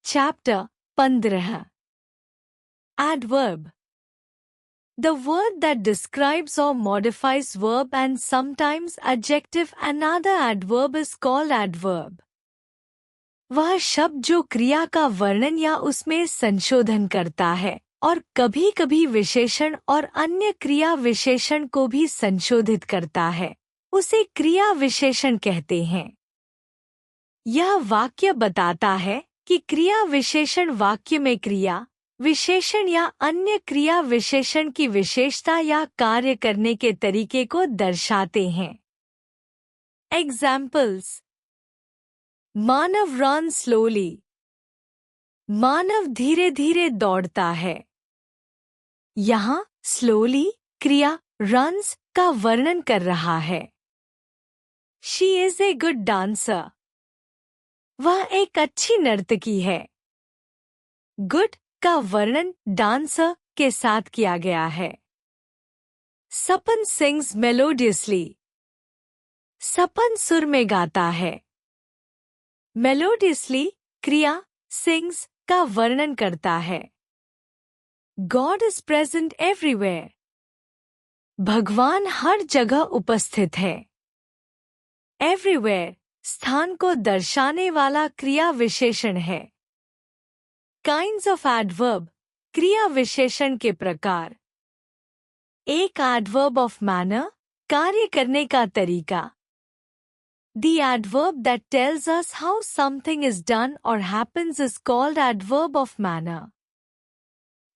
Chapter 15. Adverb. The word that describes or modifies verb and sometimes adjective another adverb is called adverb. वह शब्द जो क्रिया का वर्णन या उसमें संशोधन करता है और कभी-कभी विशेषण और अन्य क्रिया विशेषण को भी संशोधित करता है, उसे क्रिया विशेषण कहते हैं। यह वाक्य बताता है कि क्रिया विशेषण वाक्य में क्रिया विशेषण या अन्य क्रिया विशेषण की विशेषता या कार्य करने के तरीके को दर्शाते हैं। एग्जाम्पल्स: मानव रन स्लोली, मानव धीरे धीरे दौड़ता है। यहाँ स्लोली क्रिया रन्स का वर्णन कर रहा है। She is a good dancer, वह एक अच्छी नर्तकी है। गुड का वर्णन डांसर के साथ किया गया है। सपन सिंग्स मेलोडियसली, सपन सुर में गाता है। मेलोडियसली क्रिया सिंग्स का वर्णन करता है। गॉड इज प्रेजेंट एवरीवेयर, भगवान हर जगह उपस्थित है। एवरीवेयर स्थान को दर्शाने वाला क्रिया विशेषण है। काइंड्स ऑफ एडवर्ब क्रिया विशेषण के प्रकार। एक एडवर्ब ऑफ मैनर कार्य करने का तरीका। The adverb that tells us how something is done or happens is called adverb of manner.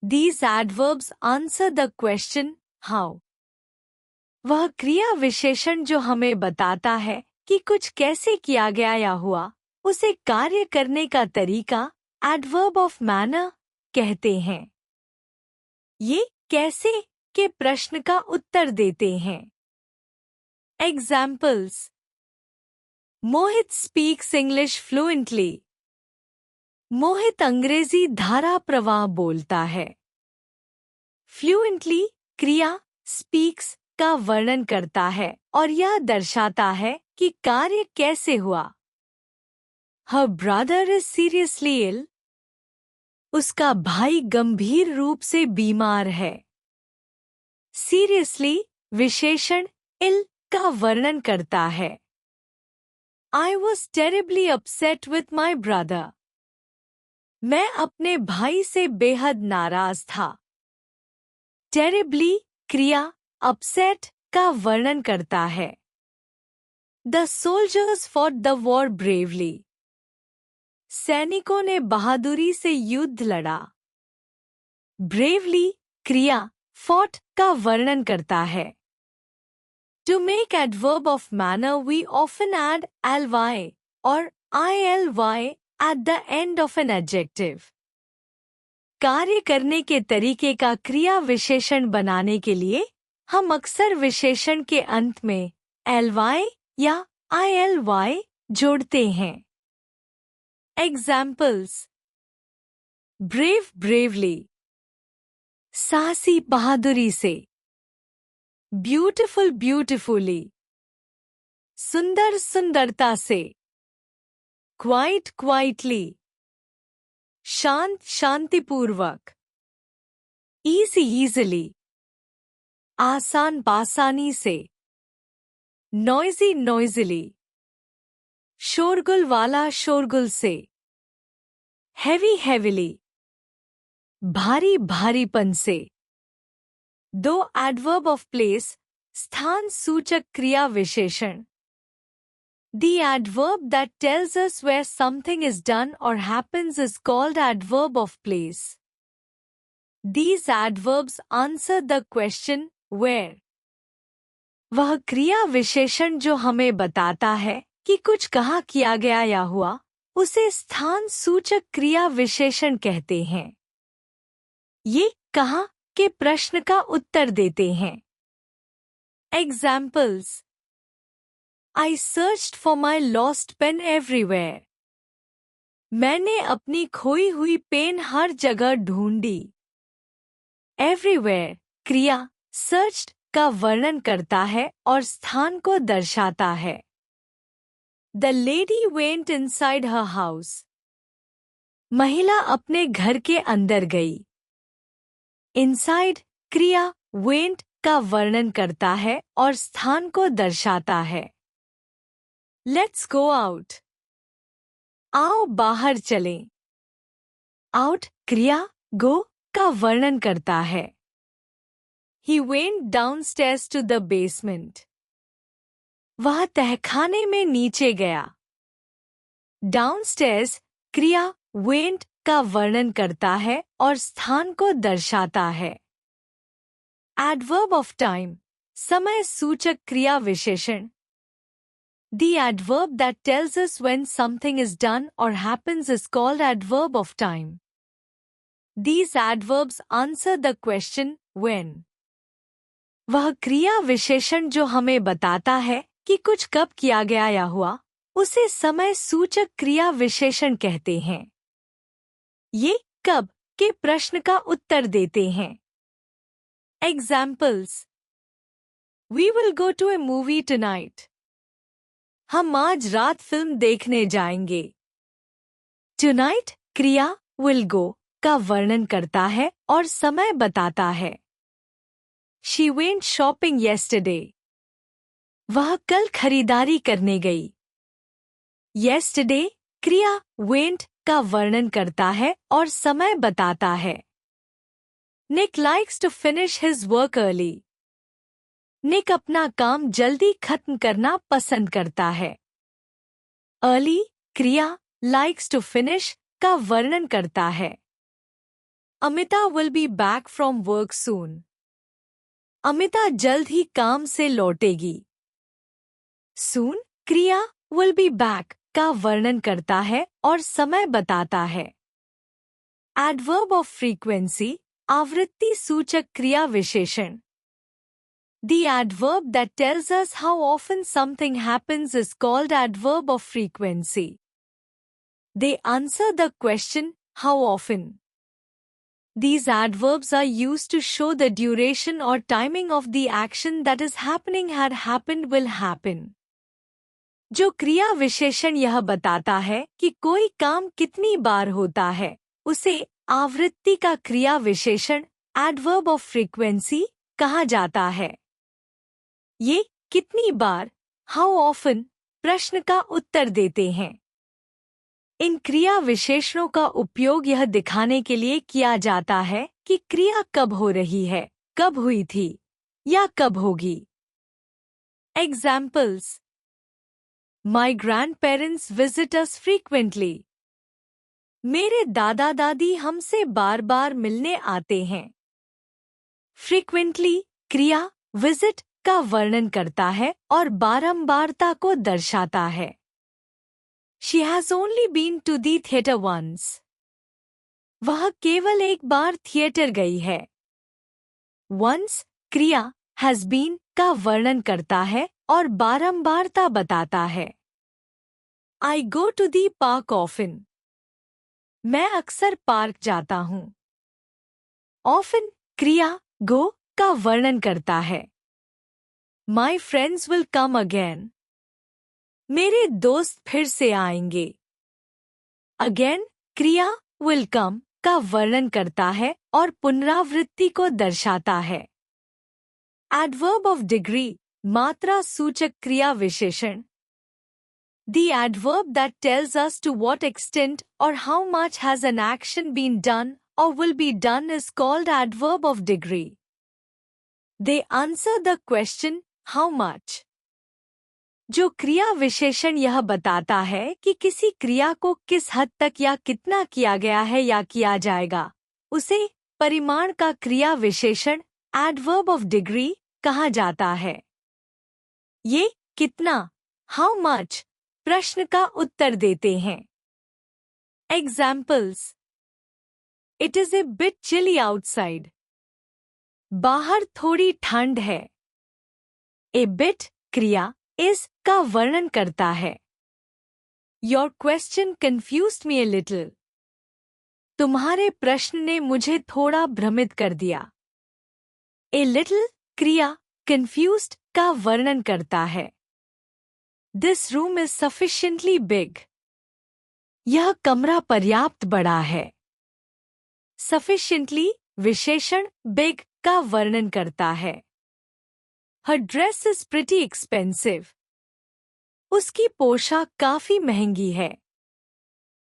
These adverbs answer the question how. वह क्रिया विशेषण जो हमें बताता है कि कुछ कैसे किया गया या हुआ, उसे कार्य करने का तरीका एडवर्ब ऑफ मैनर कहते हैं। ये कैसे के प्रश्न का उत्तर देते हैं। एग्जाम्पल्स: मोहित स्पीक्स इंग्लिश फ्लुएंटली, मोहित अंग्रेजी धारा प्रवाह बोलता है। फ्लुएंटली क्रिया स्पीक्स का वर्णन करता है और यह दर्शाता है कि कार्य कैसे हुआ। Her brother is seriously ill, उसका भाई गंभीर रूप से बीमार है। Seriously विशेषण ill का वर्णन करता है। I was terribly upset with my brother, मैं अपने भाई से बेहद नाराज था। Terribly क्रिया upset का वर्णन करता है। The soldiers fought the war bravely, सैनिकों ने बहादुरी से युद्ध लड़ा। Bravely क्रिया fought का वर्णन करता है। To make adverb of manner we often add ly or ily at the end of an adjective. कार्य करने के तरीके का क्रिया विशेषण बनाने के लिए हम अक्सर विशेषण के अंत में ly या ily जोड़ते हैं। एग्जाम्पल्स: ब्रेव ब्रेवली, साहसी बहादुरी से। ब्यूटिफुल ब्यूटिफुली, सुंदर सुंदरता से। क्वाइट क्वाइटली, शांत शांतिपूर्वक। ईजी ईजिली, आसान बासानी से। नॉइजी नॉइजिली, शोरगुल वाला शोरगुल से। हैवी हैविली, भारी भारीपन से। दो एडवर्ब ऑफ प्लेस स्थान सूचक क्रिया विशेषण। The adverb that tells us where something is done or happens is called adverb of place. These adverbs answer the question where. वह क्रिया विशेषण जो हमें बताता है कि कुछ कहाँ किया गया या हुआ, उसे स्थान सूचक क्रिया विशेषण कहते हैं। ये कहाँ के प्रश्न का उत्तर देते हैं। Examples: I searched for my lost pen everywhere. मैंने अपनी खोई हुई पेन हर जगह ढूंढी। Everywhere क्रिया searched का वर्णन करता है और स्थान को दर्शाता है। The lady went inside her house. महिला अपने घर के अंदर गई। इनसाइड क्रिया वेंट का वर्णन करता है और स्थान को दर्शाता है। Let's go out. आओ बाहर चलें। आउट क्रिया गो का वर्णन करता है। He went downstairs to the basement. वह तहखाने में नीचे गया। Downstairs क्रिया went का वर्णन करता है और स्थान को दर्शाता है। Adverb of time समय सूचक क्रिया विशेषण। The adverb that tells us when something is done or happens is called adverb of time. These adverbs answer the question when. वह क्रिया विशेषण जो हमें बताता है कि कुछ कब किया गया या हुआ, उसे समय सूचक क्रिया विशेषण कहते हैं। ये कब के प्रश्न का उत्तर देते हैं। Examples: We will go to a movie tonight. हम आज रात फिल्म देखने जाएंगे। Tonight क्रिया will go का वर्णन करता है और समय बताता है। She went shopping yesterday. वह कल खरीदारी करने गई। Yesterday क्रिया went का वर्णन करता है और समय बताता है। Nick likes to finish his work early. निक अपना काम जल्दी खत्म करना पसंद करता है। Early क्रिया likes to finish का वर्णन करता है। Amita will be back from work soon. Amita जल्द ही काम से लौटेगी। Soon क्रिया will be back का वर्णन करता है और समय बताता है। Adverb of frequency आवृत्ति सूचक क्रिया विशेषण। The adverb that tells us how often something happens is called adverb of frequency. They answer the question, how often? These adverbs are used to show the duration or timing of the action that is happening, had happened, will happen. जो क्रिया विशेषण यह बताता है कि कोई काम कितनी बार होता है, उसे आवृत्ति का क्रिया विशेषण adverb of frequency कहा जाता है। ये कितनी बार how often प्रश्न का उत्तर देते हैं। इन क्रिया विशेषणों का उपयोग यह दिखाने के लिए किया जाता है कि क्रिया कब हो रही है, कब हुई थी या कब होगी। Examples: My grandparents visit us frequently. मेरे दादा दादी हमसे बार बार मिलने आते हैं। Frequently क्रिया visit का वर्णन करता है और बारंबारता को दर्शाता है। She has only been to the theatre once. वह केवल एक बार थिएटर गई है। Once क्रिया has been का वर्णन करता है और बारंबारता बताता है। I go to the park often. मैं अक्सर पार्क जाता हूँ। Often क्रिया go का वर्णन करता है। My friends will come again. मेरे दोस्त फिर से आएंगे। Again क्रिया will come का वर्णन करता है और पुनरावृत्ति को दर्शाता है। Adverb of degree मात्रा सूचक क्रिया विशेषण। The adverb that tells us to what extent or how much has an action been done or will be done is called adverb of degree. They answer the question, how much? जो क्रिया विशेषण यह बताता है कि किसी क्रिया को किस हद तक या कितना किया गया है या किया जाएगा, उसे परिमाण का क्रिया विशेषण adverb of degree कहा जाता है। ये कितना how much प्रश्न का उत्तर देते हैं। Examples: It is a bit chilly outside. बाहर थोड़ी ठंड है। A bit क्रिया is का वर्णन करता है। Your question confused me a little. तुम्हारे प्रश्न ने मुझे थोड़ा भ्रमित कर दिया। A little क्रिया confused का वर्णन करता है। This room is sufficiently big. यह कमरा पर्याप्त बड़ा है। Sufficiently विशेषण big का वर्णन करता है। Her dress is pretty expensive. उसकी पोशाक काफी महंगी है।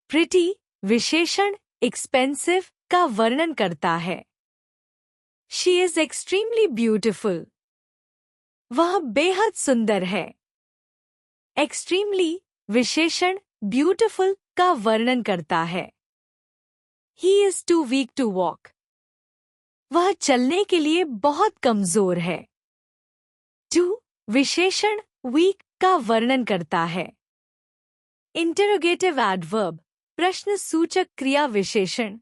Pretty विशेषण expensive का वर्णन करता है। She is extremely beautiful. वह बेहद सुंदर है। Extremely विशेषण beautiful का वर्णन करता है। He is too weak to walk. वह चलने के लिए बहुत कमजोर है। Too विशेषण weak का वर्णन करता है। Interrogative adverb प्रश्न सूचक क्रिया विशेषण।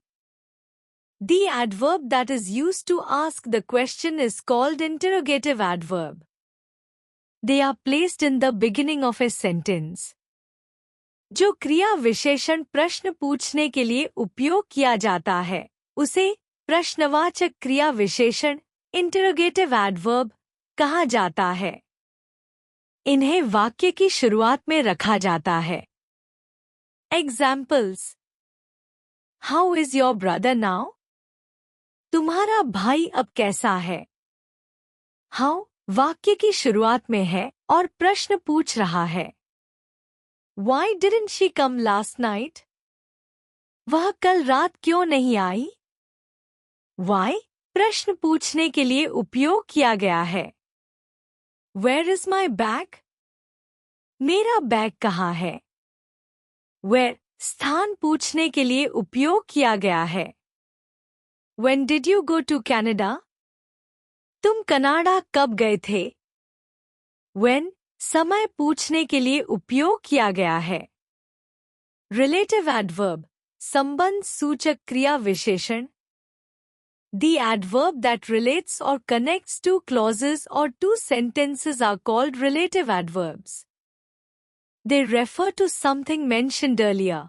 The adverb that is used to ask the question is called interrogative adverb. They are placed in the beginning of a sentence. जो क्रिया विशेषण प्रश्न पूछने के लिए उपयोग किया जाता है उसे प्रश्नवाचक क्रिया विशेषण इंटरोगेटिव एडवर्ब कहा जाता है। इन्हें वाक्य की शुरुआत में रखा जाता है। Examples: how is your brother now? तुम्हारा भाई अब कैसा है? हाउ वाक्य की शुरुआत में है और प्रश्न पूछ रहा है। Why didn't she come last night? वह कल रात क्यों नहीं आई? Why प्रश्न पूछने के लिए उपयोग किया गया है। Where is my bag? मेरा बैग कहाँ है? Where स्थान पूछने के लिए उपयोग किया गया है। When did you go to Canada? तुम कनाडा कब गए थे? When समय पूछने के लिए उपयोग किया गया है। रिलेटिव एडवर्ब संबंध सूचक क्रिया विशेषण। The adverb that relates or connects two clauses or two sentences are called relative adverbs. They refer to something mentioned earlier.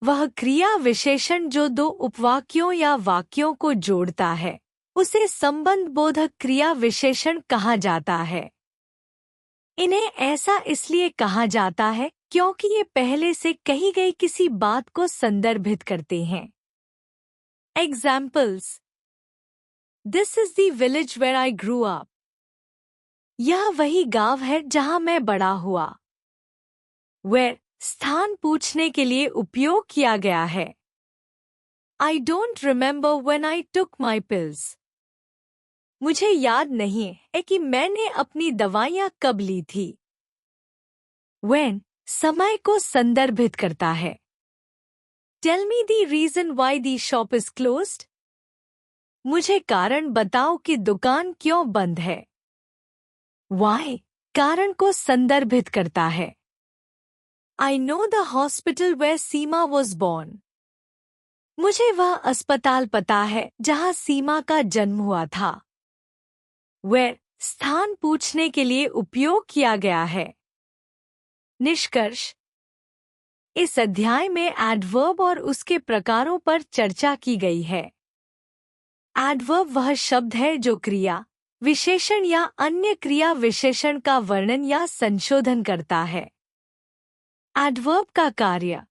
वह क्रिया विशेषण जो दो उपवाक्यों या वाक्यों को जोड़ता है उसे संबंध बोधक क्रिया विशेषण कहा जाता है। इन्हें ऐसा इसलिए कहा जाता है क्योंकि ये पहले से कही गई किसी बात को संदर्भित करते हैं। Examples: this is the village where I grew up. यह वही गांव है जहां मैं बड़ा हुआ। वेयर स्थान पूछने के लिए उपयोग किया गया है। I don't remember when I took my pills. मुझे याद नहीं है कि मैंने अपनी दवाइयां कब ली थी। When समय को संदर्भित करता है। Tell me the reason why the shop is closed. मुझे कारण बताओ कि दुकान क्यों बंद है। Why कारण को संदर्भित करता है। I know the hospital where Seema was born. मुझे वह अस्पताल पता है जहां सीमा का जन्म हुआ था। Where स्थान पूछने के लिए उपयोग किया गया है। निष्कर्ष: इस अध्याय में एडवर्ब और उसके प्रकारों पर चर्चा की गई है। एडवर्ब वह शब्द है जो क्रिया विशेषण या अन्य क्रिया विशेषण का वर्णन या संशोधन करता है। एडवर्ब का कार्य: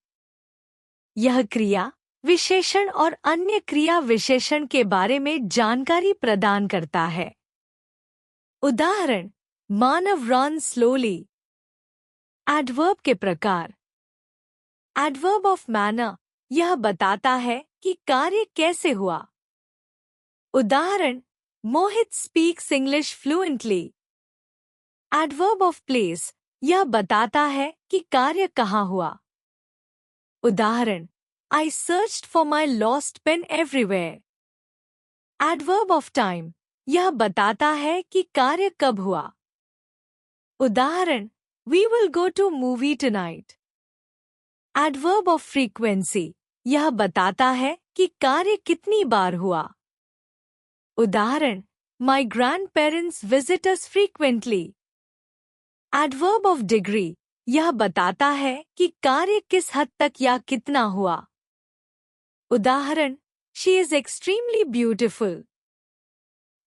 यह क्रिया विशेषण और अन्य क्रिया विशेषण के बारे में जानकारी प्रदान करता है। उदाहरण: मानव रन स्लोली। एडवर्ब के प्रकार: एडवर्ब ऑफ मैनर यह बताता है कि कार्य कैसे हुआ। उदाहरण: Mohit speaks English fluently. Adverb of place यह बताता है कि कार्य कहाँ हुआ। उदाहरण: I searched for my lost pen everywhere. Adverb of time यह बताता है कि कार्य कब हुआ। उदाहरण: we will go to movie tonight. Adverb of frequency यह बताता है कि कार्य कितनी बार हुआ। उदाहरण: my grandparents visit us frequently. Adverb of degree यह बताता है कि कार्य किस हद तक या कितना हुआ। उदाहरण: she is extremely beautiful.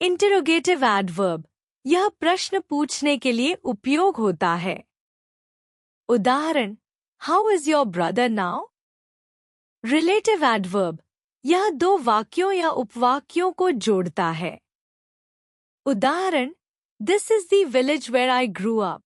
Interrogative adverb यह प्रश्न पूछने के लिए उपयोग होता है। उदाहरण: how is your brother now? Relative adverb यह दो वाक्यों या उपवाक्यों को जोड़ता है। उदाहरण, this is the village where I grew up.